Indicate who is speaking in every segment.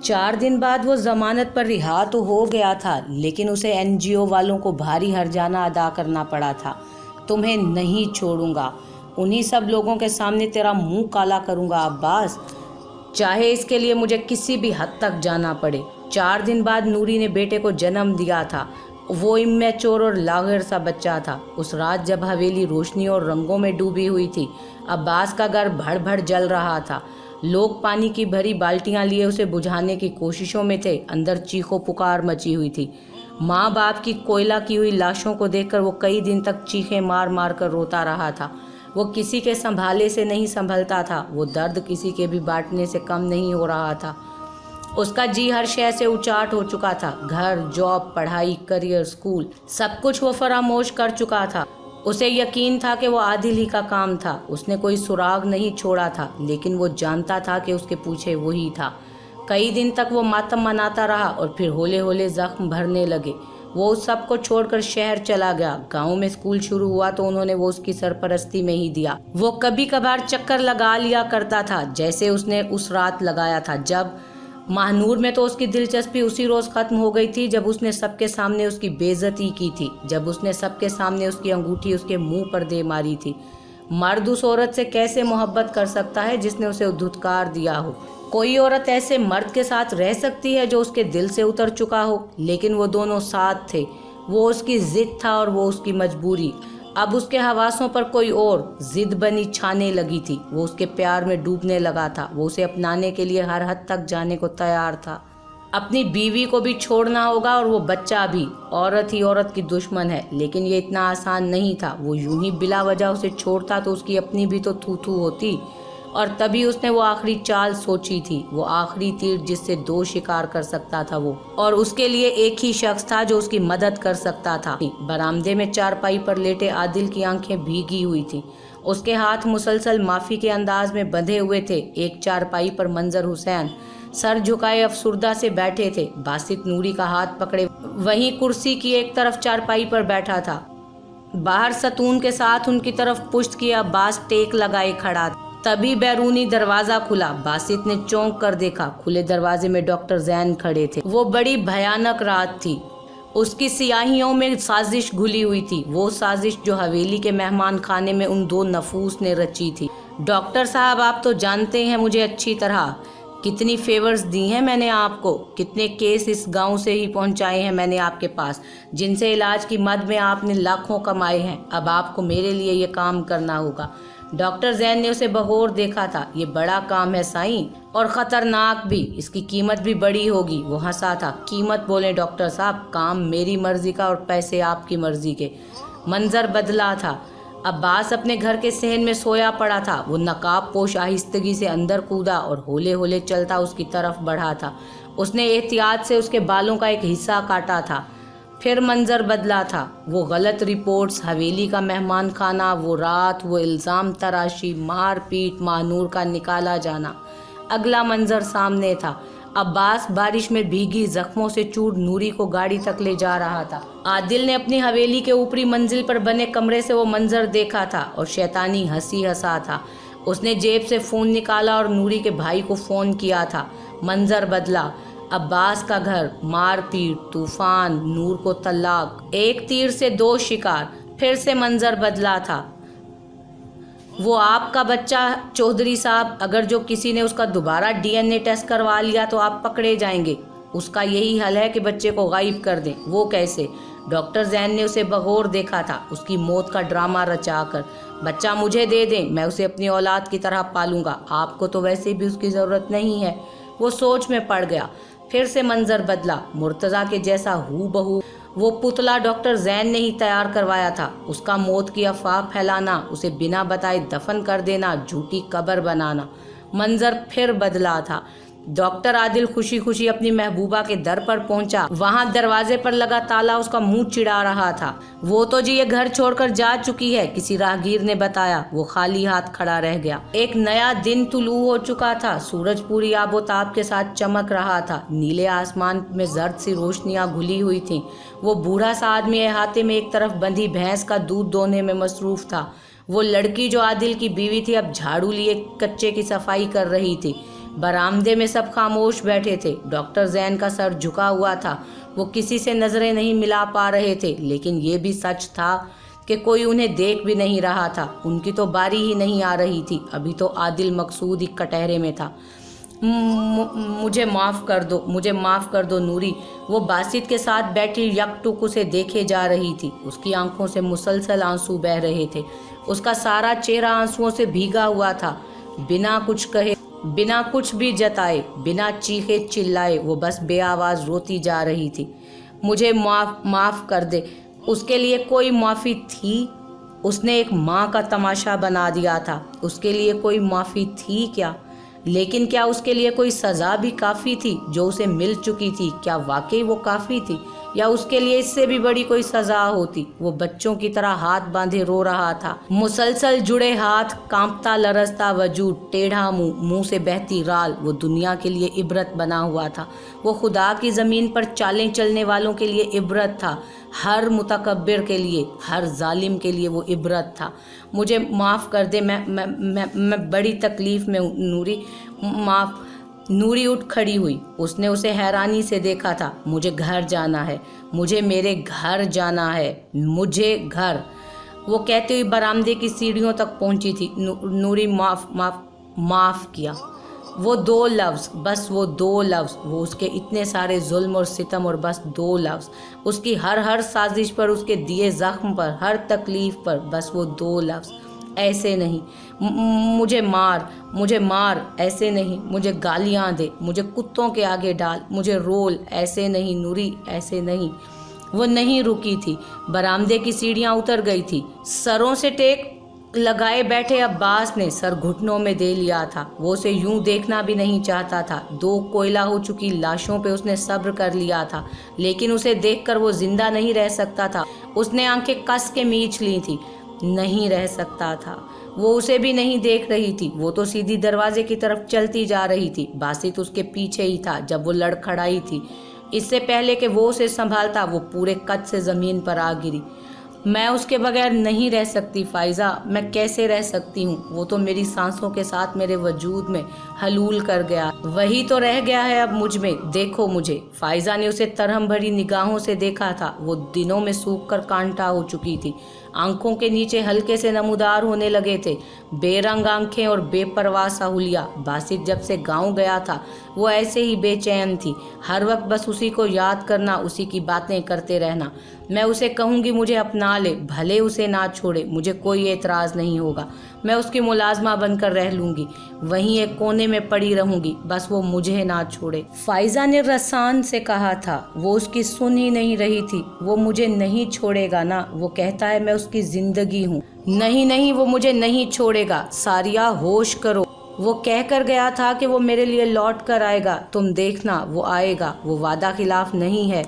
Speaker 1: 4 दिन बाद वो ज़मानत पर रिहा तो हो गया था, लेकिन उसे एनजीओ वालों को भारी हर्जाना अदा करना पड़ा था। तुम्हें नहीं छोड़ूंगा, उन्हीं सब लोगों के सामने तेरा मुंह काला करूंगा अब्बास, चाहे इसके लिए मुझे किसी भी हद तक जाना पड़े। 4 दिन बाद नूरी ने बेटे को जन्म दिया था। वो इम्मैच्योर और लाग़िर सा बच्चा था। उस रात जब हवेली रोशनी और रंगों में डूबी हुई थी, अब्बास का घर भड़ भड़ जल रहा था। लोग पानी की भरी बाल्टियां लिए उसे बुझाने की कोशिशों में थे। अंदर चीखों पुकार मची हुई थी। माँ बाप की कोयला की हुई लाशों को देखकर वो कई दिन तक चीखें मार मार कर रोता रहा था। वो किसी के संभाले से नहीं संभलता था। वो दर्द किसी के भी बांटने से कम नहीं हो रहा था। उसका जी हर शय से उचाट हो चुका था। घर, जॉब, पढ़ाई, करियर, स्कूल, सब कुछ वो फरामोश कर चुका था। उसे यकीन था कि वो आदिल ही का काम था। उसने कोई सुराग नहीं छोड़ा था, लेकिन वो जानता था कि उसके पीछे वही था। कई दिन तक वो मातम मनाता रहा और फिर होले होले जख्म भरने लगे। वो उस सब को छोड़कर शहर चला गया। गांव में स्कूल शुरू हुआ तो उन्होंने वो उसकी सरपरस्ती में ही दिया। वो कभी कभार चक्कर लगा लिया करता था, जैसे उसने उस रात लगाया था। जब महानूर में तो उसकी दिलचस्पी उसी रोज़ ख़त्म हो गई थी जब उसने सबके सामने उसकी बेइज्जती की थी, जब उसने सबके सामने उसकी अंगूठी उसके मुंह पर दे मारी थी। मर्द उस औरत से कैसे मोहब्बत कर सकता है जिसने उसे धुतकार दिया हो? कोई औरत ऐसे मर्द के साथ रह सकती है जो उसके दिल से उतर चुका हो? लेकिन वो दोनों साथ थे। वो उसकी ज़िद था और वो उसकी मजबूरी। अब उसके हवासों पर कोई और जिद बनी छाने लगी थी। वो उसके प्यार में डूबने लगा था। वो उसे अपनाने के लिए हर हद तक जाने को तैयार था। अपनी बीवी को भी छोड़ना होगा और वो बच्चा भी। औरत ही औरत की दुश्मन है, लेकिन ये इतना आसान नहीं था। वो यूं ही बिला वजह उसे छोड़ता तो उसकी अपनी भी तो थू थू होती। और तभी उसने वो आखिरी चाल सोची थी, वो आखिरी तीर जिससे 2 शिकार कर सकता था वो, और उसके लिए एक ही शख्स था जो उसकी मदद कर सकता था। बरामदे में चारपाई पर लेटे आदिल की आंखें भीगी हुई थी। उसके हाथ मुसलसल माफी के अंदाज में बंधे हुए थे। एक चारपाई पर मंजर हुसैन सर झुकाए अफसुर्दा से बैठे थे। बासित नूरी का हाथ पकड़े वहीं कुर्सी की एक तरफ चारपाई पर बैठा था। बाहर सतून के साथ उनकी तरफ पुश्त किया अब्बास टेक लगाए खड़ा था। तभी बैरूनी दरवाजा खुला। बासित ने चौंक कर देखा। खुले दरवाजे में डॉक्टर जैन खड़े थे। वो बड़ी भयानक रात थी। उसकी सियाहियों में साजिश घुली हुई थी, वो साजिश जो हवेली के मेहमान खाने में उन 2 नफूस ने रची थी। डॉक्टर साहब, आप तो जानते हैं मुझे अच्छी तरह, कितनी फेवर्स दी हैं मैंने आपको, कितने केस इस गांव से ही पहुंचाए हैं मैंने आपके पास, जिनसे इलाज की मद में आपने लाखों कमाए हैं। अब आपको मेरे लिए ये काम करना होगा। डॉक्टर जैन ने उसे बगौर देखा था। ये बड़ा काम है साईं, और ख़तरनाक भी। इसकी कीमत भी बड़ी होगी। वो हंसा था। कीमत बोले डॉक्टर साहब, काम मेरी मर्जी का और पैसे आपकी मर्जी के। मंजर बदला था। अब्बास अपने घर के सहन में सोया पड़ा था। वो नकाब पोश आहिस्तगी से अंदर कूदा और होले होले चलता उसकी तरफ बढ़ा था। उसने एहतियात से उसके बालों का एक हिस्सा काटा था। फिर मंजर बदला था। वो गलत रिपोर्ट्स, हवेली का मेहमान खाना, वो रात, वो इल्ज़ाम तराशी, मार पीट, महानूर का निकाला जाना। अगला मंजर सामने था। अब्बास बारिश में भीगी जख्मों से चूर नूरी को गाड़ी तक ले जा रहा था। आदिल ने अपनी हवेली के ऊपरी मंजिल पर बने कमरे से वो मंजर देखा था और शैतानी हंसी हंसा था। उसने जेब से फ़ोन निकाला और नूरी के भाई को फ़ोन किया था। मंजर बदला। अब्बास का घर, मारपीट, तूफान, नूर को तलाक, एक तीर से 2 शिकार। फिर से मंजर बदला था। वो आपका बच्चा चौधरी साहब, अगर जो किसी ने उसका दोबारा डीएनए टेस्ट करवा लिया तो आप पकड़े जाएंगे। उसका यही हल है कि बच्चे को गायब कर दें। वो कैसे? डॉक्टर जैन ने उसे बगौर देखा था, उसकी मौत का ड्रामा रचाकर। बच्चा मुझे दे दें, मैं उसे अपनी औलाद की तरह पालूंगा। आपको तो वैसे भी उसकी ज़रूरत नहीं है। वो सोच में पड़ गया। फिर से मंजर बदला। मुर्तज़ा के जैसा हू बहू वो पुतला डॉक्टर जैन ने ही तैयार करवाया था। उसका मौत की अफवाह फैलाना, उसे बिना बताए दफन कर देना, झूठी कब्र बनाना। मंजर फिर बदला था। डॉक्टर आदिल खुशी खुशी अपनी महबूबा के दर पर पहुंचा। वहां दरवाजे पर लगा ताला उसका मुंह चिढ़ा रहा था। वो तो जी ये घर छोड़कर जा चुकी है, किसी राहगीर ने बताया। वो खाली हाथ खड़ा रह गया। एक नया दिन तुलू हो चुका था। सूरज पूरी आबोताब के साथ चमक रहा था। नीले आसमान में जर्द सी रोशनियां घुली हुई थीं। वो बूढ़ा सा आदमी अहाते में एक तरफ बंधी भैंस का दूध दोहने में मसरूफ था। वो लड़की जो आदिल की बीवी थी अब झाड़ू लिए कच्चे की सफाई कर रही थी। बरामदे में सब खामोश बैठे थे। डॉक्टर जैन का सर झुका हुआ था। वो किसी से नजरें नहीं मिला पा रहे थे, लेकिन ये भी सच था कि कोई उन्हें देख भी नहीं रहा था। उनकी तो बारी ही नहीं आ रही थी। अभी तो आदिल मकसूद ही कटहरे में था। मुझे माफ़ कर दो, मुझे माफ़ कर दो नूरी। वो बासित के साथ बैठी यकटुक उसे देखे जा रही थी। उसकी आंखों से मुसलसल आंसू बह रहे थे। उसका सारा चेहरा आंसुओं से भीगा हुआ था। बिना कुछ कहे, बिना कुछ भी जताए, बिना चीखे चिल्लाए, वो बस बेआवाज़ रोती जा रही थी। मुझे माफ़ कर दे। उसके लिए कोई माफ़ी थी? उसने एक माँ का तमाशा बना दिया था। उसके लिए कोई माफ़ी थी क्या? लेकिन क्या उसके लिए कोई सज़ा भी काफ़ी थी जो उसे मिल चुकी थी? क्या वाकई वो काफ़ी थी, या उसके लिए इससे भी बड़ी कोई सज़ा होती? वो बच्चों की तरह हाथ बांधे रो रहा था। मुसलसल जुड़े हाथ, कांपता लरसता वजूद, टेढ़ा मुंह, मुंह से बहती राल। वो दुनिया के लिए इबरत बना हुआ था। वो खुदा की ज़मीन पर चालें चलने वालों के लिए इबरत था। हर मुतकब्बिर के लिए, हर जालिम के लिए वो इबरत था। मुझे माफ़ कर दे, मैं बड़ी तकलीफ़ में हूँ नूरी। माफ़। नूरी उठ खड़ी हुई। उसने उसे हैरानी से देखा था। मुझे घर जाना है, मुझे मेरे घर जाना है, मुझे घर। वो कहते हुए बरामदे की सीढ़ियों तक पहुंची थी। नूरी माफ़ किया। वो दो लफ्ज़, बस वो दो लफ्ज़। वो उसके इतने सारे जुल्म और सितम, और बस दो लफ्ज़। उसकी हर साजिश पर, उसके दिए ज़ख्म पर, हर तकलीफ़ पर, बस वो दो लफ्ज़। ऐसे नहीं, मुझे मार, ऐसे नहीं। मुझे गालियाँ दे, मुझे कुत्तों के आगे डाल, मुझे रोल, ऐसे नहीं नूरी, ऐसे नहीं। वो नहीं रुकी थी। बरामदे की सीढ़ियाँ उतर गई थी। सरों से टेक लगाए बैठे अब्बास ने सर घुटनों में दे लिया था। वो उसे यूं देखना भी नहीं चाहता था। दो कोयला हो चुकी लाशों पे उसने सब्र कर लिया था, लेकिन उसे देखकर वो जिंदा नहीं रह सकता था। उसने आंखें कस के मींच ली थी। नहीं रह सकता था। वो उसे भी नहीं देख रही थी। वो तो सीधी दरवाजे की तरफ चलती जा रही थी। बासित उसके पीछे ही था जब वो लड़खड़ाई थी। इससे पहले कि वो उसे संभालता, वो पूरे कद से ज़मीन पर आ गिरी। मैं उसके बगैर नहीं रह सकती फ़ाइज़ा। मैं कैसे रह सकती हूँ? वो तो मेरी सांसों के साथ मेरे वजूद में हलूल कर गया। वही तो रह गया है अब मुझ में। देखो मुझे। फ़ाइज़ा ने उसे तरहम भरी निगाहों से देखा था। वो दिनों में सूख कर कांटा हो चुकी थी। आंखों के नीचे हल्के से नमूदार होने लगे थे बेरंग आंखें और बेपरवाह सा हुलिया। बासित जब से गांव गया था वो ऐसे ही बेचैन थी। हर वक्त बस उसी को याद करना, उसी की बातें करते रहना। मैं उसे कहूँगी मुझे अपना ले, भले उसे ना छोड़े, मुझे कोई एतराज़ नहीं होगा। मैं उसकी मुलाजमा बनकर रह लूँगी, वहीं एक कोने में पड़ी रहूँगी, बस वो मुझे ना छोड़े। फ़ाइज़ा ने रसान से कहा था। वो उसकी सुन ही नहीं रही थी। वो मुझे नहीं छोड़ेगा ना, वो कहता है मैं उसकी ज़िंदगी हूँ। नहीं, वो मुझे नहीं छोड़ेगा। सारिया होश करो। वो कह कर गया था कि वो मेरे लिए लौट कर आएगा। तुम देखना, वो आएगा। वो वादा खिलाफ नहीं है।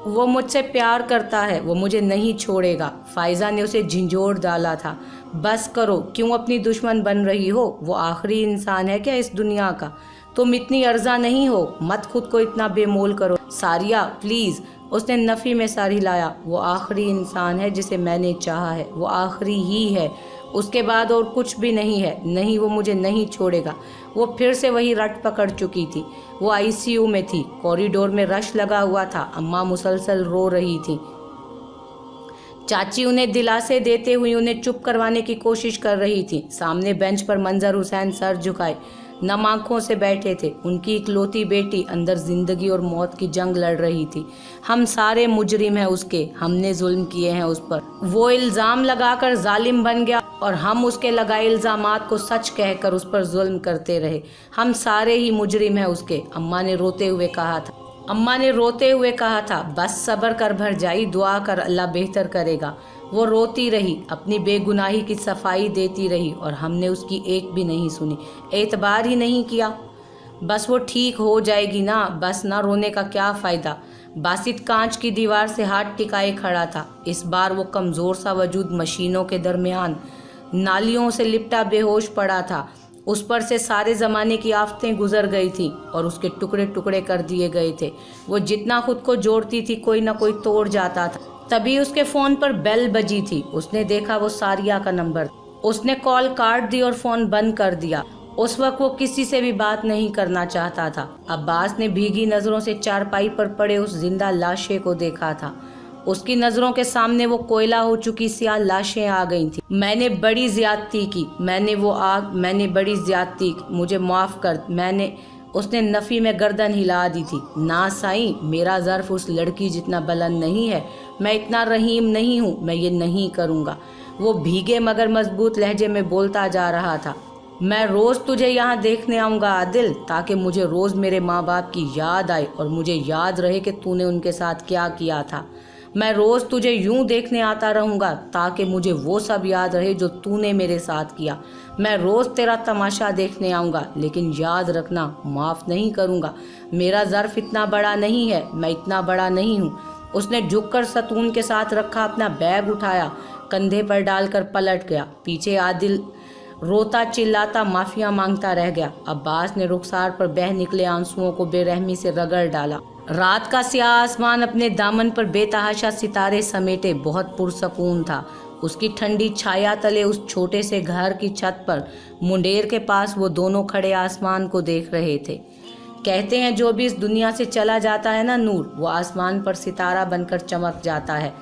Speaker 1: वो मुझसे प्यार करता है। वो मुझे नहीं छोड़ेगा। फ़ाइज़ा ने उसे झिंझोड़ डाला था। बस करो, क्यों अपनी दुश्मन बन रही हो? वो आखिरी इंसान है क्या इस दुनिया का? तुम इतनी अर्जा नहीं हो। मत खुद को इतना बेमोल करो सारिया, प्लीज़। उसने नफ़ी में सर हिलाया। वो आखिरी इंसान है जिसे मैंने चाहा है। वो आखिरी ही है, उसके बाद और कुछ भी नहीं है। नहीं, वो मुझे नहीं छोड़ेगा। वो फिर से वही रट पकड़ चुकी थी। वो आईसीयू में थी। कॉरिडोर में रश लगा हुआ था। अम्मा मुसलसल रो रही थी। चाची उन्हें दिलासे देते हुए उन्हें चुप करवाने की कोशिश कर रही थी। सामने बेंच पर मंजर हुसैन सर झुकाए नम आंखों से बैठे थे। उनकी इकलौती बेटी अंदर जिंदगी और मौत की जंग लड़ रही थी। हम सारे मुजरिम हैं उसके, हमने जुल्म किए हैं उस पर। वो इल्ज़ाम लगाकर जालिम बन गया और हम उसके लगाए इल्ज़ामात को सच कहकर उस पर जुल्म करते रहे। हम सारे ही मुजरिम हैं उसके। अम्मा ने रोते हुए कहा था। बस सब्र कर भरजाई, दुआ कर, अल्लाह बेहतर करेगा। वो रोती रही, अपनी बेगुनाही की सफाई देती रही, और हमने उसकी एक भी नहीं सुनी, एतबार ही नहीं किया। बस वो ठीक हो जाएगी ना, बस ना रोने का क्या फ़ायदा। बासित कांच की दीवार से हाथ टिकाए खड़ा था। इस बार वो कमज़ोर सा वजूद मशीनों के दरमियान नालियों से लिपटा बेहोश पड़ा था। उस पर से सारे ज़माने की आफतें गुजर गई थी और उसके टुकड़े टुकड़े कर दिए गए थे। वो जितना खुद को जोड़ती थी, कोई ना कोई तोड़ जाता था। तभी उसके फ़ोन पर बेल बजी थी। उसने देखा वो सारिया का नंबर। उसने कॉल काट दी और फ़ोन बंद कर दिया। उस वक्त वो किसी से भी बात नहीं करना चाहता था। अब्बास ने भीगी नजरों से चारपाई पर पड़े उस जिंदा लाशे को देखा था। उसकी नजरों के सामने वो कोयला हो चुकी स्याह लाशें आ गई थी। मैंने बड़ी ज्यादती की, मैंने बड़ी ज्यादती की, मुझे माफ कर। उसने नफी में गर्दन हिला दी थी। ना साईं, मेरा ज़र्फ उस लड़की जितना बुलंद नहीं है, मैं इतना रहीम नहीं हूँ, मैं ये नहीं करूँगा। वो भीगे मगर मजबूत लहजे में बोलता जा रहा था। मैं रोज़ तुझे यहाँ देखने आऊँगा आदिल, ताकि मुझे रोज़ मेरे माँ बाप की याद आए और मुझे याद रहे कि तूने उनके साथ क्या किया था। मैं रोज़ तुझे यूं देखने आता रहूँगा ताकि मुझे वो सब याद रहे जो तूने मेरे साथ किया। मैं रोज़ तेरा तमाशा देखने आऊँगा, लेकिन याद रखना, माफ़ नहीं करूँगा। मेरा ज़र्फ इतना बड़ा नहीं है, मैं इतना बड़ा नहीं हूँ। उसने झुककर सतून के साथ रखा अपना बैग उठाया, कंधे पर डालकर पलट गया। पीछे आदिल रोता चिल्लाता माफिया मांगता रह गया। अब्बास ने रुखसार पर बह निकले आंसुओं को बेरहमी से रगड़ डाला। रात का स्याह आसमान अपने दामन पर बेतहाशा सितारे समेटे बहुत पुरसकून था। उसकी ठंडी छाया तले उस छोटे से घर की छत पर मुंडेर के पास वो दोनों खड़े आसमान को देख रहे थे। कहते हैं जो भी इस दुनिया से चला जाता है ना नूर, वो आसमान पर सितारा बनकर चमक जाता है।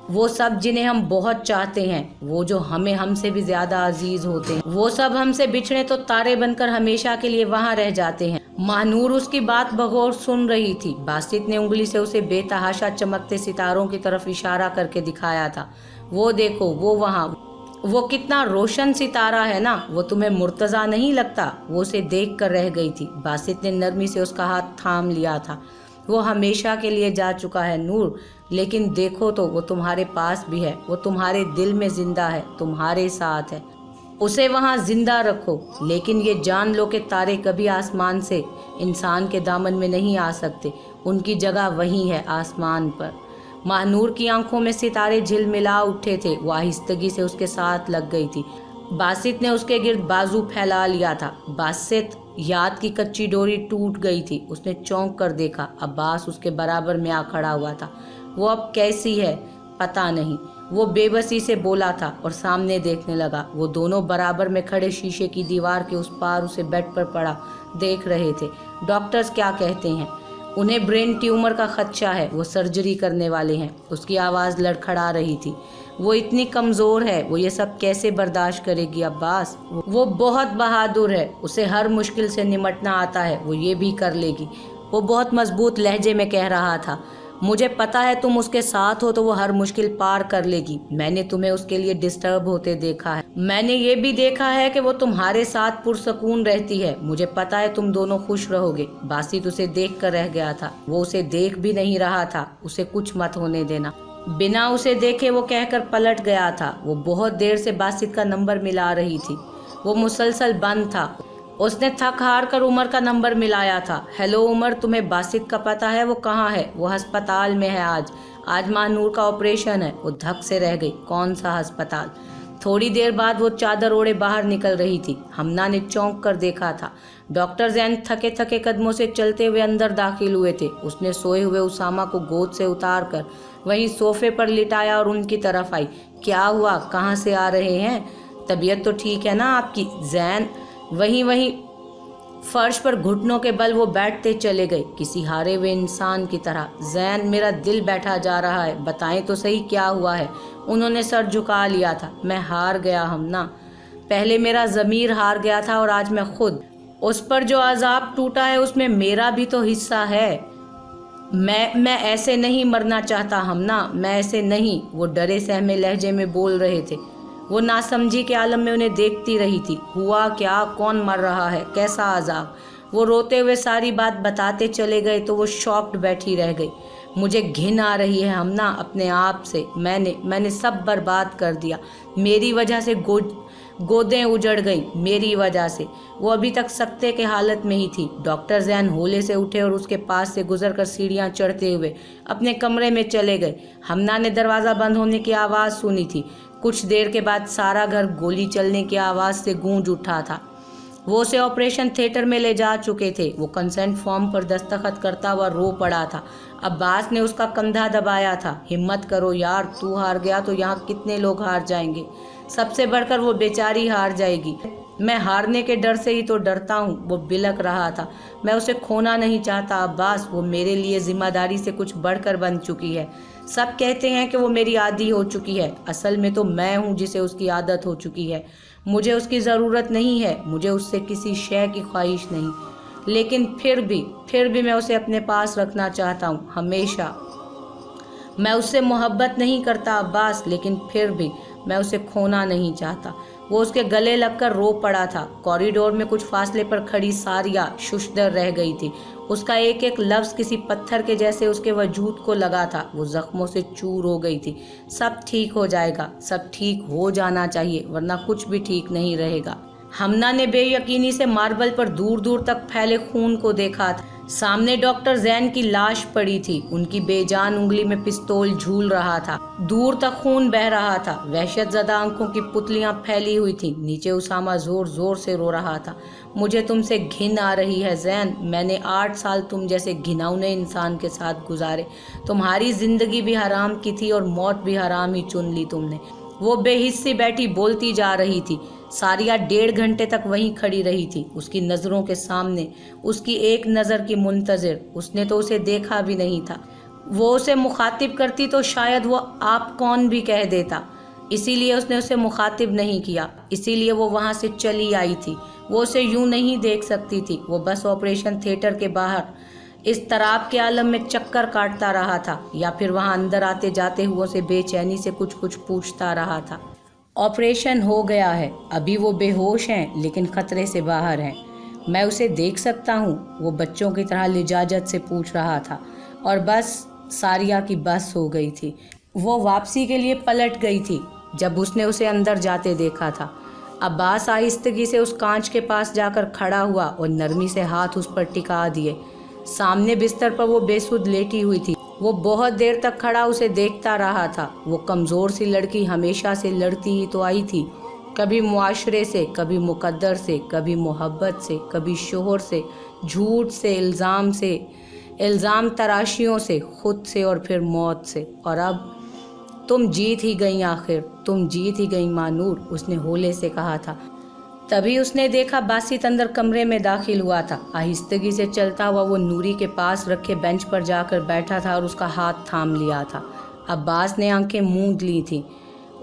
Speaker 1: वो सब जिन्हें हम बहुत चाहते हैं, वो जो हमें हमसे भी ज्यादा अजीज होते हैं, वो सब हमसे बिछड़े तो तारे बनकर हमेशा के लिए वहां रह जाते हैं। महानूर उसकी बात बगौर सुन रही थी। बासित ने उंगली से उसे बेतहाशा चमकते सितारों की तरफ इशारा करके दिखाया था। वो देखो, वो वहाँ, वो कितना रोशन सितारा है ना, वो तुम्हें मुर्तजा नहीं लगता? वो उसे देख कर रह गई थी। बासित ने नरमी से उसका हाथ थाम लिया था। वो हमेशा के लिए जा चुका है नूर, लेकिन देखो तो वो तुम्हारे पास भी है, वो तुम्हारे दिल में जिंदा है, तुम्हारे साथ है। उसे वहाँ जिंदा रखो, लेकिन ये जान लो कि तारे कभी आसमान से इंसान के दामन में नहीं आ सकते। उनकी जगह वहीं है, आसमान पर। महानूर की आंखों में सितारे झिलमिला उठे थे। वो आहिस्तगी से उसके साथ लग गई थी। बासित ने उसके गिर्द बाजू फैला लिया था। बासित, याद की कच्ची डोरी टूट गई थी। उसने चौंक कर देखा। अब्बास उसके बराबर में आ खड़ा हुआ था। वो अब कैसी है पता नहीं, वो बेबसी से बोला था और सामने देखने लगा। वो दोनों बराबर में खड़े शीशे की दीवार के उस पार उसे बेड पर पड़ा देख रहे थे। डॉक्टर्स क्या कहते हैं? उन्हें ब्रेन ट्यूमर का खदशा है, वो सर्जरी करने वाले हैं। उसकी आवाज़ लड़खड़ा रही थी। वो इतनी कमज़ोर है, वो ये सब कैसे बर्दाश्त करेगी अब्बास? वो बहुत बहादुर है, उसे हर मुश्किल से निमटना आता है, वो ये भी कर लेगी। वो बहुत मजबूत लहजे में कह रहा था। मुझे पता है तुम उसके साथ हो तो वो हर मुश्किल पार कर लेगी। मैंने तुम्हें उसके लिए डिस्टर्ब होते देखा है। मैंने ये भी देखा है कि वो तुम्हारे साथ पुरसकून रहती है। मुझे पता है तुम दोनों खुश रहोगे। बासित उसे देख कर रह गया था। वो उसे देख भी नहीं रहा था। उसे कुछ मत होने देना। बिना उसे देखे वो कहकर पलट गया था। वो बहुत देर से बासित का नंबर मिला रही थी। वो मुसलसल बंद था। उसने थक हार कर उमर का नंबर मिलाया था। हेलो उमर, तुम्हें बासित का पता है? वो कहाँ है? वो अस्पताल में है। आज महानूर का ऑपरेशन है। वो धक से रह गई। कौन सा अस्पताल? थोड़ी देर बाद वो चादर ओढ़े बाहर निकल रही थी। हमना ने चौंक कर देखा था। डॉक्टर जैन थके थके कदमों से चलते हुए अंदर दाखिल हुए थे। उसने सोए हुए उसामा को गोद से उतार कर वहीं सोफे पर लिटाया और उनकी तरफ आई। क्या हुआ? कहाँ से आ रहे हैं? तबीयत तो ठीक है ना आपकी? जैन वहीं फर्श पर घुटनों के बल वो बैठते चले गए, किसी हारे हुए इंसान की तरह। जैन, मेरा दिल बैठा जा रहा है, बताएं तो सही क्या हुआ है? उन्होंने सर झुका लिया था। मैं हार गया हमना। पहले मेरा ज़मीर हार गया था और आज मैं खुद। उस पर जो अजाब टूटा है उसमें मेरा भी तो हिस्सा है। मैं ऐसे नहीं मरना चाहता हमना, मैं ऐसे नहीं। वो डरे सहमे लहजे में बोल रहे थे। वो नासमझी के आलम में उन्हें देखती रही थी। हुआ क्या? कौन मर रहा है? कैसा अजाब? वो रोते हुए सारी बात बताते चले गए तो वो शॉक्ड बैठी रह गई। मुझे घिन आ रही है हमना अपने आप से। मैंने सब बर्बाद कर दिया। मेरी वजह से गोदें उजड़ गई, मेरी वजह से। वो अभी तक सकते के हालत में ही थी। डॉक्टर जैन होले से उठे और उसके पास से गुजरकर सीढ़ियां चढ़ते हुए अपने कमरे में चले गए। हमना ने दरवाज़ा बंद होने की आवाज़ सुनी थी। कुछ देर के बाद सारा घर गोली चलने की आवाज़ से गूंज उठा था। वो उसे ऑपरेशन थिएटर में ले जा चुके थे। वो कंसेंट फॉर्म पर दस्तखत करता हुआ रो पड़ा था। अब्बास ने उसका कंधा दबाया था। हिम्मत करो यार, तू हार गया तो यहाँ कितने लोग हार जाएंगे। सबसे बढ़कर वो बेचारी हार जाएगी। मैं हारने के डर से ही तो डरता हूँ। वो बिलक रहा था। मैं उसे खोना नहीं चाहता अब्बास। वो मेरे लिए जिम्मेदारी से कुछ बढ़कर बन चुकी है। सब कहते हैं कि वो मेरी आदी हो चुकी है। असल में तो मैं हूँ जिसे उसकी आदत हो चुकी है। मुझे उसकी ज़रूरत नहीं है, मुझे उससे किसी शय की ख्वाहिश नहीं, लेकिन फिर भी मैं उसे अपने पास रखना चाहता हूँ, हमेशा। मैं उससे मोहब्बत नहीं करता अब्बास, लेकिन फिर भी मैं उसे खोना नहीं चाहता। वो उसके गले लगकर रो पड़ा था। कॉरिडोर में कुछ फासले पर खड़ी सारिया शुशदर रह गई थी। उसका एक एक लफ्ज़ किसी पत्थर के जैसे उसके वजूद को लगा था। वो जख्मों से चूर हो गई थी। सब ठीक हो जाएगा, सब ठीक हो जाना चाहिए, वरना कुछ भी ठीक नहीं रहेगा। हमना ने बेयकीनी से मार्बल पर दूर दूर तक फैले खून को देखा था। सामने डॉक्टर जैन की लाश पड़ी थी। उनकी बेजान उंगली में पिस्तौल झूल रहा था। दूर तक खून बह रहा था। वहशत ज़दा आंखों की पुतलियां फैली हुई थी। नीचे उसामा जोर जोर से रो रहा था। मुझे तुमसे घिन आ रही है जैन। मैंने 8 साल तुम जैसे घिनौने इंसान के साथ गुजारे। तुम्हारी जिंदगी भी हराम की थी और मौत भी हराम ही चुन ली तुमने। वो बेहिस्सी बैठी बोलती जा रही थी। सारिया 1.5 घंटे तक वहीं खड़ी रही थी, उसकी नज़रों के सामने, उसकी एक नज़र की मुंतज़िर। उसने तो उसे देखा भी नहीं था। वो उसे मुखातिब करती तो शायद वो आप कौन भी कह देता। इसीलिए उसने उसे मुखातिब नहीं किया, इसीलिए वो वहाँ से चली आई थी। वो उसे यूं नहीं देख सकती थी। वो बस ऑपरेशन थिएटर के बाहर इस तराब के आलम में चक्कर काटता रहा था, या फिर वहाँ अंदर आते जाते हुए से बेचैनी से कुछ कुछ पूछता रहा था। ऑपरेशन हो गया है, अभी वो बेहोश हैं, लेकिन खतरे से बाहर हैं। मैं उसे देख सकता हूँ? वो बच्चों की तरह लिजाजत से पूछ रहा था। और बस सारिया की बस हो गई थी। वो वापसी के लिए पलट गई थी जब उसने उसे अंदर जाते देखा था। अब्बास आहिस्तगी से उस कांच के पास जाकर खड़ा हुआ और नरमी से हाथ उस पर टिका दिए। सामने बिस्तर पर वो बेसुध लेटी हुई थी। वो बहुत देर तक खड़ा उसे देखता रहा था। वो कमज़ोर सी लड़की हमेशा से लड़ती ही तो आई थी, कभी मुआशरे से, कभी मुकद्दर से, कभी मोहब्बत से, कभी शोहर से, झूठ से, इल्ज़ाम तराशियों से, खुद से और फिर मौत से। और अब तुम जीत ही गई, आखिर तुम जीत ही गई मानूर, उसने होले से कहा था। तभी उसने देखा बासित अंदर कमरे में दाखिल हुआ था। आहिस्तगी से चलता हुआ वो नूरी के पास रखे बेंच पर जाकर बैठा था और उसका हाथ थाम लिया था। अब्बास ने आंखें मूंद ली थीं।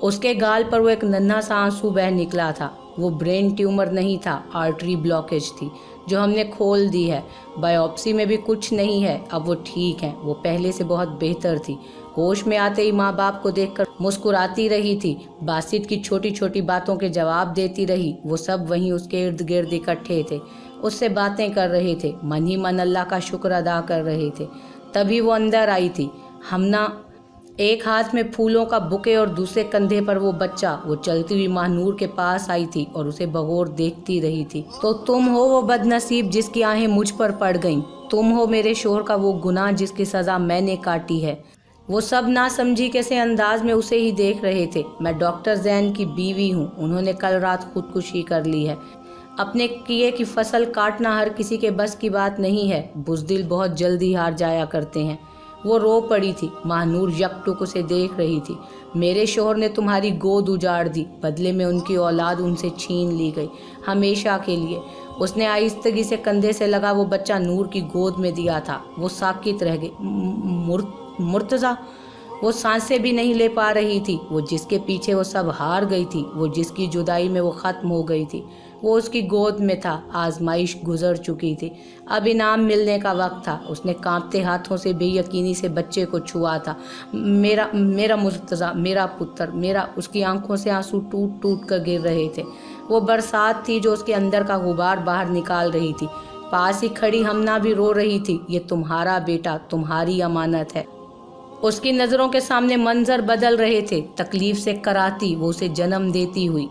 Speaker 1: उसके गाल पर वो एक नन्हा सा आंसू बह निकला था। वो ब्रेन ट्यूमर नहीं था, आर्टरी ब्लॉकेज थी जो हमने खोल दी है। बायोप्सी में भी कुछ नहीं है, अब वो ठीक है। वो पहले से बहुत बेहतर थी। होश में आते ही माँ बाप को देखकर मुस्कुराती रही थी। बासित की छोटी छोटी बातों के जवाब देती रही। वो सब वहीं उसके इर्द गिर्द इकट्ठे थे, उससे बातें कर रहे थे, मन ही मन अल्लाह का शुक्र अदा कर रहे थे। तभी वो अंदर आई थी। हमना, एक हाथ में फूलों का बुके और दूसरे कंधे पर वो बच्चा। वो चलती हुई महानूर के पास आई थी और उसे बगौर देखती रही थी। तो तुम हो वो बदनसीब जिसकी आहें मुझ पर पड़ गईं। तुम हो मेरे शोहर का वो गुनाह जिसकी सज़ा मैंने काटी है। वो सब ना समझी कैसे अंदाज में उसे ही देख रहे थे। मैं डॉक्टर जैन की बीवी हूँ। उन्होंने कल रात खुदकुशी कर ली है। अपने किए की फसल काटना हर किसी के बस की बात नहीं है। बुज़दिल बहुत जल्दी हार जाया करते हैं। वो रो पड़ी थी। महानूर यकटुक उसे देख रही थी। मेरे शोहर ने तुम्हारी गोद उजाड़ दी, बदले में उनकी औलाद उनसे छीन ली गई, हमेशा के लिए। उसने आहिस्तगी से कंधे से लगा वो बच्चा नूर की गोद में दिया था। वो साकित रह गई। मुर्तज़ा, वो सांसें भी नहीं ले पा रही थी। वो जिसके पीछे वो सब हार गई थी, वो जिसकी जुदाई में वो ख़त्म हो गई थी, वो उसकी गोद में था। आजमाइश गुजर चुकी थी, अब इनाम मिलने का वक्त था। उसने कांपते हाथों से बेयकीनी से बच्चे को छुआ था। मेरा मुर्तज़ा, मेरा पुत्र, मेरा। उसकी आंखों से आंसू टूट टूट कर गिर रहे थे। वो बरसात थी जो उसके अंदर का गुबार बाहर निकाल रही थी। पास ही खड़ी हमना भी रो रही थी। ये तुम्हारा बेटा, तुम्हारी अमानत है। उसकी नज़रों के सामने मंजर बदल रहे थे। तकलीफ से कराती, वो उसे जन्म देती हुई,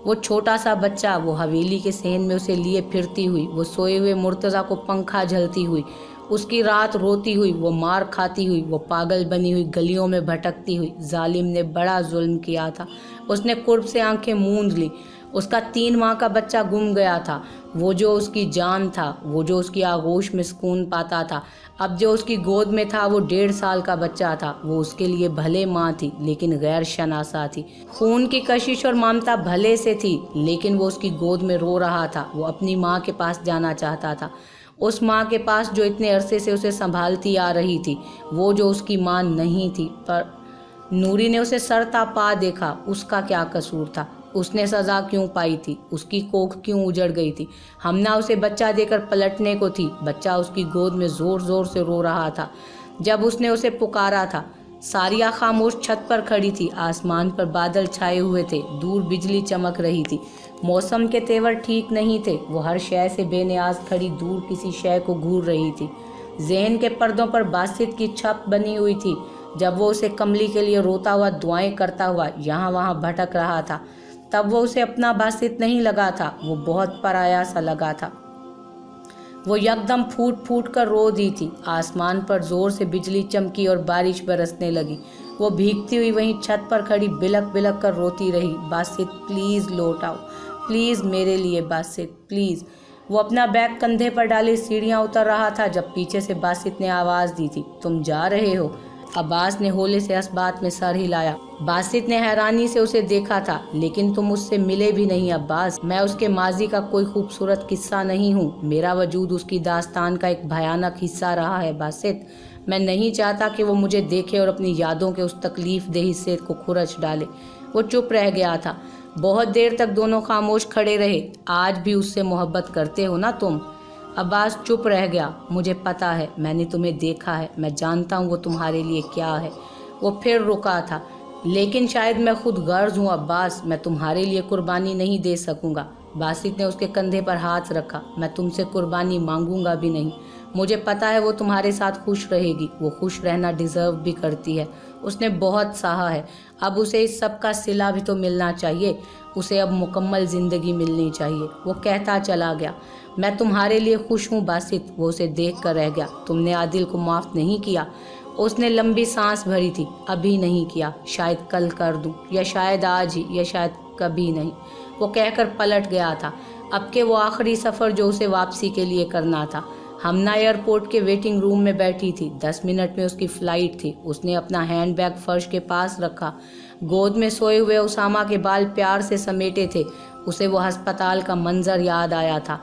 Speaker 1: वो छोटा सा बच्चा, वो हवेली के सहन में उसे लिए फिरती हुई, वो सोए हुए मुर्तज़ा को पंखा झलती हुई, उसकी रात रोती हुई, वो मार खाती हुई, वो पागल बनी हुई गलियों में भटकती हुई। जालिम ने बड़ा जुल्म किया था। उसने कुर्ब से आंखें मूंद ली। اس کا 3 ماہ کا بچہ گم گیا تھا، وہ جو اس کی جان تھا، وہ جو اس کی آغوش میں سکون پاتا تھا۔ اب جو اس کی گود میں تھا وہ 1.5 سال کا بچہ تھا۔ وہ اس کے لیے بھلے ماں تھی لیکن غیر شناسا تھی، خون کی کشش اور ممتا بھلے سے تھی، لیکن وہ اس کی گود میں رو رہا تھا۔ وہ اپنی ماں کے پاس جانا چاہتا تھا، اس ماں کے پاس جو اتنے عرصے سے اسے سنبھالتی آ رہی تھی، وہ جو اس کی ماں نہیں تھی۔ پر نوری نے اسے سرتا پا دیکھا۔ اس کا کیا قصور تھا؟ اس نے سزا کیوں پائی تھی؟ اس کی کوکھ کیوں اجڑ گئی تھی؟ ہمنا اسے بچہ دے کر پلٹنے کو تھی۔ بچہ اس کی گود میں زور زور سے رو رہا تھا جب اس نے اسے پکارا تھا۔ ساریہ خاموش چھت پر کھڑی تھی۔ آسمان پر بادل چھائے ہوئے تھے، دور بجلی چمک رہی تھی۔ موسم کے تیور ٹھیک نہیں تھے۔ وہ ہر شے سے بے نیاز کھڑی دور کسی شے کو گھور رہی تھی۔ ذہن کے پردوں پر باسط کی چھپ بنی ہوئی تھی۔ جب وہ اسے کملی کے لیے روتا ہوا، دعائیں کرتا ہوا یہاں وہاں بھٹک رہا تھا، تب وہ اسے اپنا باسط نہیں لگا تھا، وہ بہت پرایا سا لگا تھا۔ وہ یکدم پھوٹ پھوٹ کر رو دی تھی۔ آسمان پر زور سے بجلی چمکی اور بارش برسنے لگی۔ وہ بھیگتی ہوئی وہیں چھت پر کھڑی بلک بلک کر روتی رہی، باسط پلیز لوٹ آؤ، پلیز میرے لیے باسط پلیز۔ وہ اپنا بیگ کندھے پر ڈالے سیڑھیاں اتر رہا تھا جب پیچھے سے باسط نے آواز دی تھی، تم جا رہے ہو؟ عباس نے ہولے سے اس بات میں سر ہلایا۔ باسط نے حیرانی سے اسے دیکھا تھا، لیکن تم اس سے ملے بھی نہیں عباس۔ میں اس کے ماضی کا کوئی خوبصورت قصہ نہیں ہوں، میرا وجود اس کی داستان کا ایک بھیانک حصہ رہا ہے باسط۔ میں نہیں چاہتا کہ وہ مجھے دیکھے اور اپنی یادوں کے اس تکلیف دہ حصے کو کھرچ ڈالے۔ وہ چپ رہ گیا تھا۔ بہت دیر تک دونوں خاموش کھڑے رہے۔ آج بھی اس سے محبت کرتے ہو نا تم؟ عباس چپ رہ گیا۔ مجھے پتا ہے، میں نے تمہیں دیکھا ہے، میں جانتا ہوں وہ تمہارے لیے کیا ہے۔ وہ پھر رکا تھا۔ لیکن شاید میں خود غرض ہوں عباس، میں تمہارے لیے قربانی نہیں دے سکوں گا۔ باسط نے اس کے کندھے پر ہاتھ رکھا۔ میں تم سے قربانی مانگوں گا بھی نہیں۔ مجھے پتا ہے وہ تمہارے ساتھ خوش رہے گی، وہ خوش رہنا ڈیزرو بھی کرتی ہے۔ اس نے بہت سہا ہے، اب اسے اس سب کا صلہ بھی تو ملنا چاہیے، اسے اب مکمل زندگی ملنی چاہیے۔ وہ کہتا چلا گیا، میں تمہارے لیے خوش ہوں باسط۔ وہ اسے دیکھ کر رہ گیا۔ تم نے عادل کو معاف نہیں کیا؟ اس نے لمبی سانس بھری تھی۔ ابھی نہیں کیا، شاید کل کر دوں، یا شاید آج ہی، یا شاید کبھی نہیں، وہ کہہ کر پلٹ گیا تھا۔ اب کہ وہ آخری سفر جو اسے واپسی کے لیے کرنا تھا۔ ہمنا ایئرپورٹ کے ویٹنگ روم میں بیٹھی تھی۔ 10 منٹ میں اس کی فلائٹ تھی۔ اس نے اپنا ہینڈ بیگ فرش کے پاس رکھا۔ گود میں سوئے ہوئے اسامہ کے بال پیار سے سمیٹے تھے۔ اسے وہ ہسپتال کا منظر یاد آیا تھا۔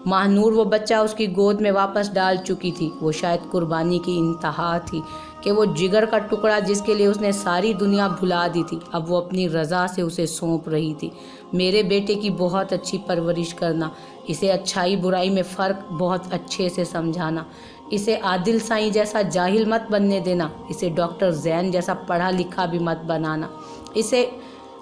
Speaker 1: ماہنور وہ بچہ اس کی گود میں واپس ڈال چکی تھی۔ وہ شاید قربانی کی انتہا تھی کہ وہ جگر کا ٹکڑا جس کے لیے اس نے ساری دنیا بھلا دی تھی، اب وہ اپنی رضا سے اسے سونپ رہی تھی۔ میرے بیٹے کی بہت اچھی پرورش کرنا، اسے اچھائی برائی میں فرق بہت اچھے سے سمجھانا، اسے عادل سائیں جیسا جاہل مت بننے دینا، اسے ڈاکٹر زین جیسا پڑھا لکھا بھی مت بنانا، اسے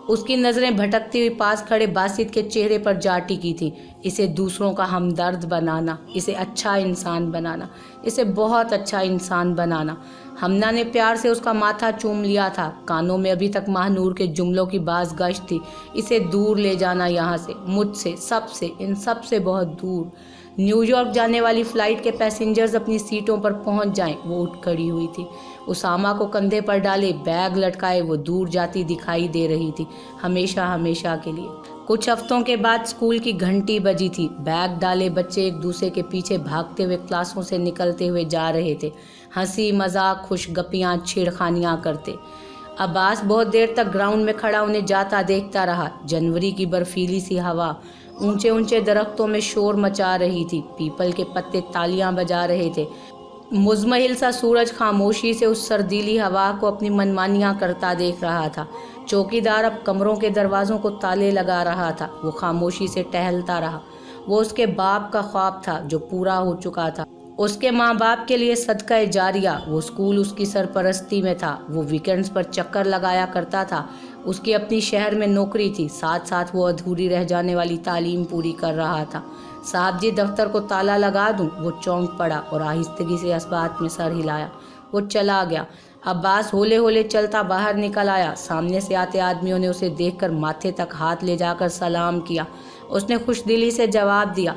Speaker 1: اس کی نظریں بھٹکتی ہوئی پاس کھڑے باسط کے چہرے پر جا ٹکی تھیں۔ اسے دوسروں کا ہمدرد بنانا، اسے اچھا انسان بنانا، اسے بہت اچھا انسان بنانا۔ ہمنا نے پیار سے اس کا ماتھا چوم لیا تھا۔ کانوں میں ابھی تک ماہنور کے جملوں کی باز گشت تھی، اسے دور لے جانا، یہاں سے، مجھ سے، سب سے، ان سب سے بہت دور۔ نیو یارک جانے والی فلائٹ کے پیسنجرز اپنی سیٹوں پر پہنچ جائیں۔ وہ اٹھ کھڑی ہوئی تھی، اسامہ کو کندھے پر ڈالے، بیگ لٹکائے وہ دور جاتی دکھائی دے رہی تھی، ہمیشہ ہمیشہ کے لیے۔ کچھ ہفتوں کے بعد اسکول کی گھنٹی بجی تھی۔ بیگ ڈالے بچے ایک دوسرے کے پیچھے بھاگتے ہوئے کلاسوں سے نکلتے ہوئے جا رہے تھے، ہنسی مذاق خوش گپیاں چھیڑخانیاں کرتے۔ عباس بہت دیر تک گراؤنڈ میں کھڑا انہیں جاتا دیکھتا رہا۔ جنوری کی برفیلی سی ہوا اونچے اونچے درختوں میں شور مچا رہی تھی، پیپل کے پتے تالیاں بجا رہے تھے۔ مزمحل سا سورج خاموشی سے اس سردیلی ہوا کو اپنی منمانیاں کرتا دیکھ رہا تھا۔ چوکیدار اب کمروں کے دروازوں کو تالے لگا رہا تھا۔ وہ خاموشی سے ٹہلتا رہا۔ وہ اس کے باپ کا خواب تھا جو پورا ہو چکا تھا، اس کے ماں باپ کے لیے صدقہ جاریہ۔ وہ اسکول اس کی سرپرستی میں تھا، وہ ویکنڈز پر چکر لگایا کرتا تھا۔ اس کی اپنی شہر میں نوکری تھی، ساتھ ساتھ وہ ادھوری رہ جانے والی تعلیم پوری کر رہا تھا۔ صاحب جی دفتر کو تالا لگا دوں؟ وہ چونک پڑا اور آہستگی سے اس بات میں سر ہلایا۔ وہ چلا گیا۔ عباس ہولے ہولے چلتا باہر نکل آیا۔ سامنے سے آتے آدمیوں نے اسے دیکھ کر ماتھے تک ہاتھ لے جا کر سلام کیا۔ اس نے خوش دلی سے جواب دیا،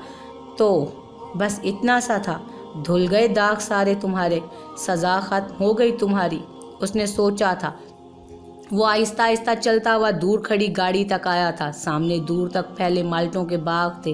Speaker 1: تو بس اتنا سا تھا؟ دھل گئے داغ سارے تمہارے، سزا ختم ہو گئی تمہاری؟ اس نے سوچا تھا वो आहिस्ता आहिस्ता चलता हुआ दूर खड़ी गाड़ी तक आया था। सामने दूर तक फैले माल्टों के बाग थे,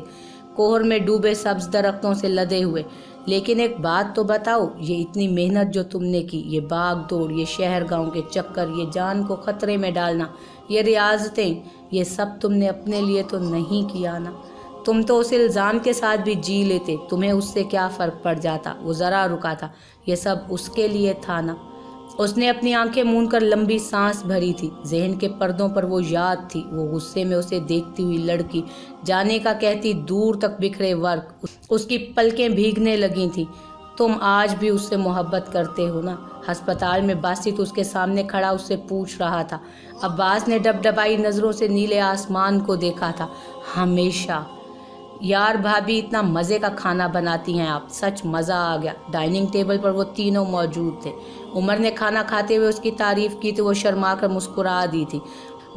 Speaker 1: कोहर में डूबे सब्ज दरख्तों से लदे हुए। लेकिन एक बात तो बताओ, ये इतनी मेहनत जो तुमने की, ये भाग दौड़, ये शहर गांव के चक्कर, ये जान को खतरे में डालना, ये रियाजतें, ये सब तुमने अपने लिए तो नहीं किया ना। तुम तो उस इल्ज़ाम के साथ भी जी लेते, तुम्हें उससे क्या फ़र्क पड़ जाता। वो ज़रा रुका था, ये सब उसके लिए था ना। उसने अपनी आंखें मूंद कर लंबी सांस भरी थी। ज़हन के पर्दों पर वो याद थी, वो गुस्से में उसे देखती हुई लड़की, जाने का कहती दूर तक बिखरे वर्क। उसकी पलकें भीगने लगी थीं। तुम आज भी उससे मोहब्बत करते हो ना? अस्पताल में बासित उसके सामने खड़ा उससे पूछ रहा था। अब्बास ने डबडबाई नज़रों से नीले आसमान को देखा था। हमेशा। यार भाभी, इतना मज़े का खाना बनाती हैं आप, सच मज़ा आ गया। डाइनिंग टेबल पर वो तीनों मौजूद थे। उमर ने खाना खाते हुए उसकी तारीफ़ की तो वो शर्मा कर मुस्कुरा दी थी।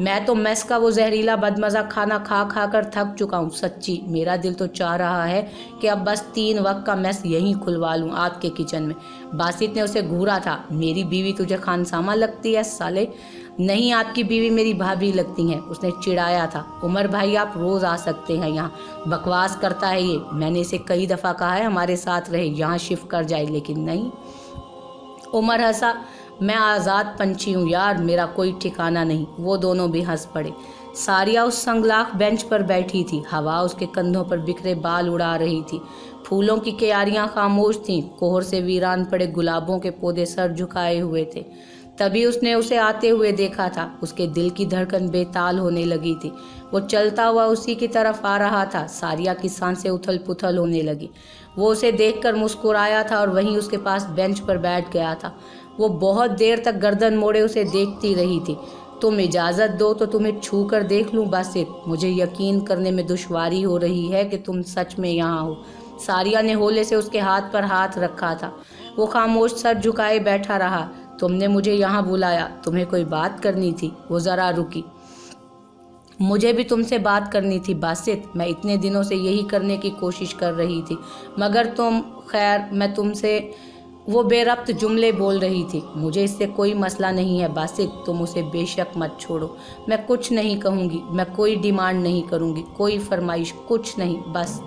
Speaker 1: मैं तो मेस का वो जहरीला बदमज़ा खाना खा खा कर थक चुका हूँ, सच्ची। मेरा दिल तो चाह रहा है कि अब बस 3 वक्त का मेस यहीं खुलवा लूँ, आपके किचन में। बासित ने उसे घूरा था। मेरी बीवी तुझे खानसामा लगती है साले? नहीं, आपकी बीवी मेरी भाभी लगती हैं, उसने चिढ़ाया था। उमर भाई, आप रोज़ आ सकते हैं यहाँ। बकवास करता है ये। मैंने इसे कई दफ़ा कहा है हमारे साथ रहे, यहाँ शिफ्ट कर जाए, लेकिन नहीं। उमर हंसा। मैं आज़ाद पंछी हूँ यार, मेरा कोई ठिकाना नहीं। वो दोनों भी हंस पड़े। सारिया उस संगलाख बेंच पर बैठी थी। हवा उसके कंधों पर बिखरे बाल उड़ा रही थी। फूलों की क्यारियाँ खामोश थीं। कोहर से वीरान पड़े गुलाबों के पौधे सर झुकाए हुए थे। तभी उसने उसे आते हुए देखा था। उसके दिल की धड़कन बेताल होने लगी थी। वो चलता हुआ उसी की तरफ आ रहा था। सारिया की सांसें उथल पुथल होने लगी। वो उसे देखकर मुस्कुराया था और वहीं उसके पास बेंच पर बैठ गया था। वो बहुत देर तक गर्दन मोड़े उसे देखती रही थी। तुम इजाज़त दो तो तुम्हें छू कर देख लूँ बासित। मुझे यकीन करने में दुश्वारी हो रही है कि तुम सच में यहाँ हो। सारिया ने होले से उसके हाथ पर हाथ रखा था। वो खामोश सर झुकाए बैठा रहा। तुमने मुझे यहाँ बुलाया, तुम्हें कोई बात करनी थी। वो ज़रा रुकी। मुझे भी तुमसे बात करनी थी बासित। मैं इतने दिनों से यही करने की कोशिश कर रही थी, मगर तुम, खैर मैं तुमसे। वो बेरब्त जुमले बोल रही थी। मुझे इससे कोई मसला नहीं है बासित, तुम उसे बेशक मत छोड़ो। मैं कुछ नहीं कहूँगी, मैं कोई डिमांड नहीं करूँगी, कोई फरमाइश, कुछ नहीं, बस।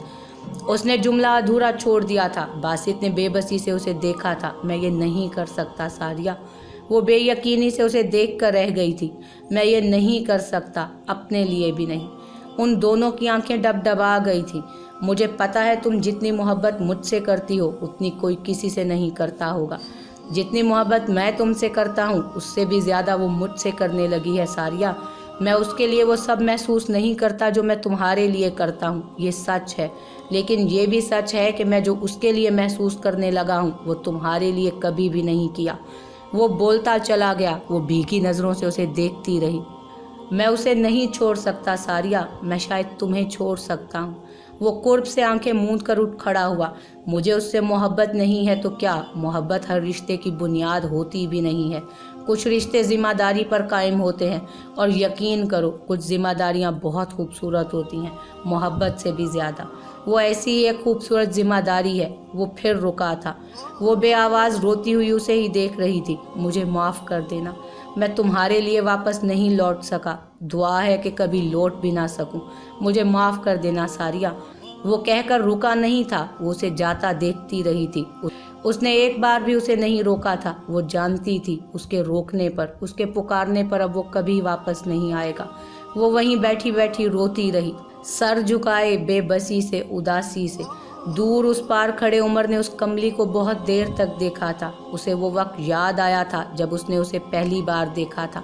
Speaker 1: उसने जुमला अधूरा छोड़ दिया था। बासित ने बेबसी से उसे देखा था। मैं ये नहीं कर सकता सारिया। वो बेयकीनी से उसे देख कर रह गई थी। मैं ये नहीं कर सकता, अपने लिए भी नहीं। उन दोनों की आंखें डबडबा गई थी। मुझे पता है तुम जितनी मोहब्बत मुझसे करती हो उतनी कोई किसी से नहीं करता होगा। जितनी मोहब्बत मैं तुमसे करता हूँ उससे भी ज़्यादा वो मुझसे करने लगी है सारिया। मैं उसके लिए वो सब महसूस नहीं करता जो मैं तुम्हारे लिए करता हूँ, ये सच है। लेकिन ये भी सच है कि मैं जो उसके लिए महसूस करने लगा हूँ वो तुम्हारे लिए कभी भी नहीं किया। वो बोलता चला गया। वो भीगी नज़रों से उसे देखती रही। मैं उसे नहीं छोड़ सकता सारिया, मैं शायद तुम्हें छोड़ सकता हूँ। वो कुर्ब से आंखें मूंद कर उठ खड़ा हुआ। मुझे उससे मोहब्बत नहीं है तो क्या? मोहब्बत हर रिश्ते की बुनियाद होती भी नहीं है। कुछ रिश्ते ज़िम्मेदारी पर कायम होते हैं, और यकीन करो कुछ ज़िम्मेदारियाँ बहुत खूबसूरत होती हैं, मोहब्बत से भी ज़्यादा। वो ऐसी ही एक खूबसूरत ज़िम्मेदारी है। वो फिर रुका था। वो बेआवाज़ रोती हुई उसे ही देख रही थी। मुझे माफ़ कर देना, मैं तुम्हारे लिए वापस नहीं लौट सका। दुआ है कि कभी लौट भी ना सकूं। मुझे माफ़ कर देना सारिया। वो कहकर रुका नहीं था। वो उसे जाता देखती रही थी। उसने एक बार भी उसे नहीं रोका था। वो जानती थी उसके रोकने पर, उसके पुकारने पर अब वो कभी वापस नहीं आएगा। वो वहीं बैठी बैठी रोती रही, सर झुकाए, बेबसी से, उदासी से। दूर उस पार खड़े उमर ने उस कमली को बहुत देर तक देखा था। उसे वो वक्त याद आया था जब उसने उसे पहली बार देखा था।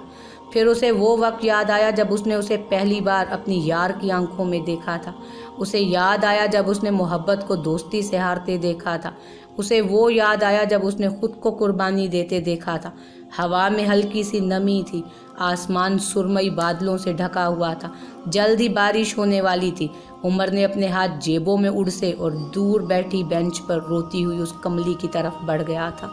Speaker 1: फिर उसे वो वक्त याद आया जब उसने उसे पहली बार अपनी यार की आंखों में देखा था। उसे याद आया जब उसने मोहब्बत को दोस्ती से हारते देखा था। उसे वो याद आया जब उसने खुद को कुर्बानी देते देखा था। हवा में हल्की सी नमी थी। आसमान सुरमई बादलों से ढका हुआ था। जल्द ही बारिश होने वाली थी। उमर ने अपने हाथ जेबों में उड़से और दूर बैठी बेंच पर रोती हुई उस कमली की तरफ बढ़ गया था।